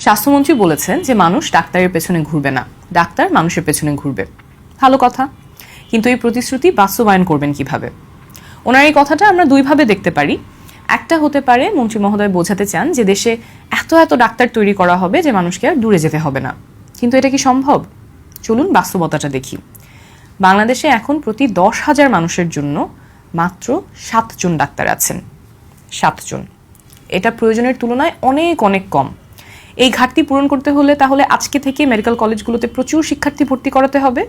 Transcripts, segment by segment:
স্বাস্থ্যমন্ত্রী বলেছেন যে মানুষ ডাক্তারের পেছনে ঘুরবে না, ডাক্তার মানুষের পেছনে ঘুরবে। ভালো কথা, কিন্তু এই প্রতিশ্রুতি বাস্তবায়ন করবেন কিভাবে? ওনার এই কথাটা আমরা দুইভাবে দেখতে পারি। একটা হতে পারে মন্ত্রী মহোদয় বোঝাতে চান যে দেশে এত এত ডাক্তার তৈরি করা হবে যে মানুষকে আর দূরে যেতে হবে না। কিন্তু এটা কি সম্ভব? চলুন বাস্তবতাটা দেখি। বাংলাদেশে এখন প্রতি 10,000 মানুষের জন্য মাত্র 7 জন ডাক্তার আছেন। 7 জন। এটা প্রয়োজনের তুলনায় অনেক অনেক কম। এই ঘাটতি পূরণ করতে হলে তাহলে আজকে থেকে মেডিকেল কলেজগুলোতে প্রচুর শিক্ষার্থী ভর্তি করাতে হবে।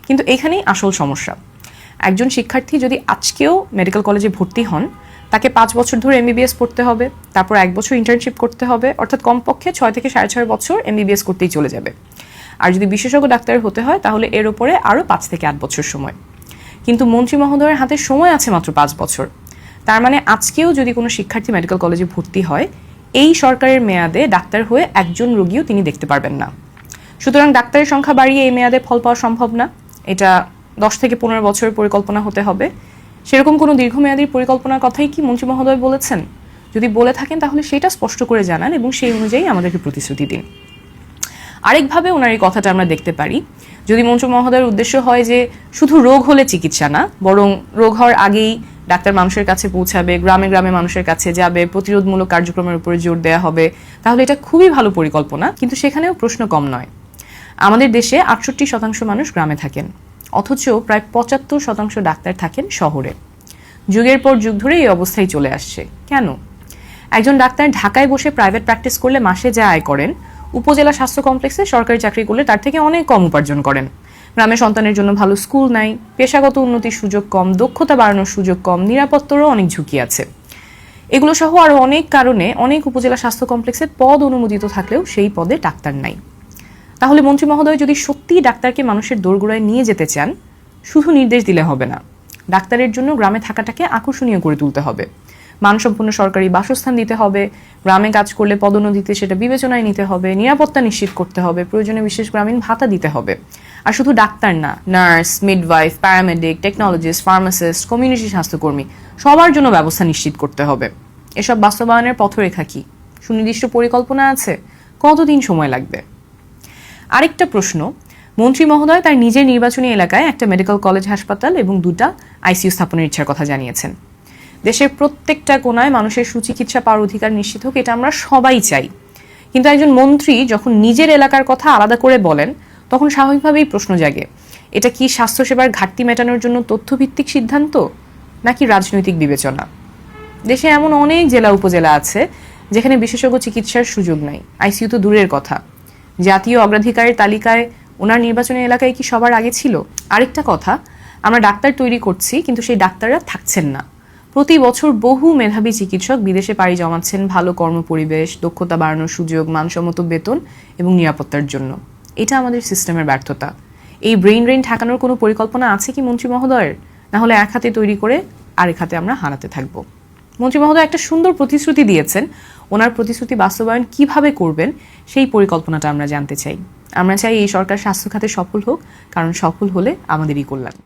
কিন্তু এখানেই আসল সমস্যা। একজন শিক্ষার্থী যদি আজকেও মেডিকেল কলেজে ভর্তি হন, তাকে 5 বছর ধরে এমবিবিএস পড়তে হবে, তারপর 1 বছর ইন্টার্নশিপ করতে হবে, অর্থাৎ কমপক্ষে 6 থেকে 6.5 বছর এমবিবিএস করতেই চলে যাবে। আর যদি বিশেষজ্ঞ ডাক্তার হতে হয় তাহলে এর উপরে আরও 5 থেকে 8 বছর সময়। কিন্তু মন্ত্রী মহোদয়ের হাতে সময় আছে মাত্র 5 বছর। তার মানে আজকেও যদি কোনো শিক্ষার্থী মেডিকেল কলেজে ভর্তি হয়, এই সরকারের মেয়াদে ডাক্তার হয়ে একজন রোগীও তিনি দেখতে পারবেন না। সুতরাং ডাক্তারের সংখ্যা বাড়িয়ে এই মেয়াদে ফল পাওয়া সম্ভব না। এটা 10 থেকে 15 বছরের পরিকল্পনা হতে হবে। সেরকম কোনো দীর্ঘমেয়াদী পরিকল্পনার কথাই কি মন্ত্রী মহোদয় বলেছেন? যদি বলে থাকেন তাহলে সেটা স্পষ্ট করে জানান এবং সেই অনুযায়ী আমাদেরকে প্রতিশ্রুতি দিন। আরেকভাবে ওনার এই কথাটা আমরা দেখতে পারি, যদি মন্ত্রী মহোদয়ের উদ্দেশ্য হয় যে শুধু রোগ হলে চিকিৎসা না, বরং রোগ হওয়ার আগেই ডাক্তার মানুষের কাছে পৌঁছাবে, গ্রামে গ্রামে মানুষের কাছে যাবে, প্রতিরোধমূলক কার্যক্রমের উপরে জোর দেওয়া হবে, তাহলে এটা খুবই ভালো পরিকল্পনা। কিন্তু সেখানেও প্রশ্ন কম নয়। আমাদের দেশে 68% মানুষ গ্রামে থাকেন, অথচ প্রায় 75% ডাক্তার থাকেন শহরে। যুগের পর যুগ ধরে এই অবস্থায় চলে আসছে। কেন? একজন ডাক্তার ঢাকায় বসে প্রাইভেট প্র্যাকটিস করলে মাসে যা আয় করেন, উপজেলা স্বাস্থ্য কমপ্লেক্সে সরকারি চাকরি করলে তার থেকে অনেক কম উপার্জন করেন। গ্রামে সন্তানের জন্য ভালো স্কুল নাই, পেশাগত উন্নতির সুযোগ কম, দক্ষতা বাড়ানোর সুযোগ কম, নিরাপত্তারও অনেক ঝুঁকি আছে। এগুলো সহ আরও অনেক কারণে অনেক উপজেলা স্বাস্থ্য কমপ্লেক্সে পদ অনুমোদিত থাকলেও সেই পদে ডাক্তার নাই। তাহলে মন্ত্রী মহোদয় যদি সত্যিই ডাক্তারকে মানুষের দোরগোড়ায় নিয়ে যেতে চান, শুধু নির্দেশ দিলে হবে না। ডাক্তারের জন্য গ্রামে থাকাটাকে আকর্ষণীয় করে তুলতে হবে। মানসম্পন্ন সরকারি বাসস্থান দিতে হবে, গ্রামে কাজ করলে পদোন্নতিতে সেটা বিবেচনায় নিতে হবে, নিরাপত্তা নিশ্চিত করতে হবে, প্রয়োজনে বিশেষ গ্রামীণ ভাতা দিতে হবে। আর শুধু ডাক্তার না, nurse, midwife, paramedic, technologist, pharmacist, community স্বাস্থ্যকর্মী সবার জন্য ব্যবস্থা নিশ্চিত করতে হবে। এসব বাস্তবায়নের পথরেখা কি? সুনির্দিষ্ট পরিকল্পনা আছে? কতদিন সময় লাগবে? আরেকটা প্রশ্ন, মন্ত্রী মহোদয় তার নিজের নির্বাচনী এলাকায় একটা মেডিকেল কলেজ, হাসপাতাল এবং 2টা আইসিইউ স্থাপনের ইচ্ছার কথা জানিয়েছেন। দেশের প্রত্যেকটা কোনায় মানুষের সুচিকিৎসা পাওয়ার অধিকার নিশ্চিত হোক, এটা আমরা সবাই চাই। কিন্তু একজন মন্ত্রী যখন নিজের এলাকার কথা আলাদা করে বলেন, তখন স্বাভাবিকভাবেই প্রশ্ন জাগে, এটা কি স্বাস্থ্যসেবার ঘাটতি মেটানোর জন্য তথ্যভিত্তিক সিদ্ধান্ত, নাকি রাজনৈতিক বিবেচনা? দেশে এমন অনেক জেলা উপজেলা আছে যেখানে বিশেষজ্ঞ চিকিৎসার সুযোগ নাই, আইসিইউ তো দূরের কথা। জাতীয় অগ্রাধিকারের তালিকায় ওনার নির্বাচনী এলাকায় কি সবার আগে ছিল? আরেকটা কথা, আমরা ডাক্তার তৈরি করছি কিন্তু সেই ডাক্তাররা থাকছেন না। প্রতি বছর বহু মেধাবী চিকিৎসক বিদেশে পাড়ি জমাচ্ছেন ভালো কর্মপরিবেশ, দক্ষতা বাড়ানোর সুযোগ, মানসম্মত বেতন এবং নিরাপত্তার জন্য। এটা আমাদের সিস্টেমের ব্যর্থতা। এই ব্রেইন ড্রেন ঠেকানোর কোনো পরিকল্পনা আছে কি মন্ত্রী মহোদয়ের? না হলে এক হাতে তৈরি করে আরেক হাতে আমরা হারাতে থাকব। মন্ত্রী মহোদয় একটা সুন্দর প্রতিশ্রুতি দিয়েছেন, ওনার প্রতিশ্রুতি বাস্তবায়ন কিভাবে করবেন সেই পরিকল্পনাটা আমরা জানতে চাই। আমরা চাই এই সরকার স্বাস্থ্য খাতে সফল হোক, কারণ সফল হলে আমাদেরই কল্যাণ।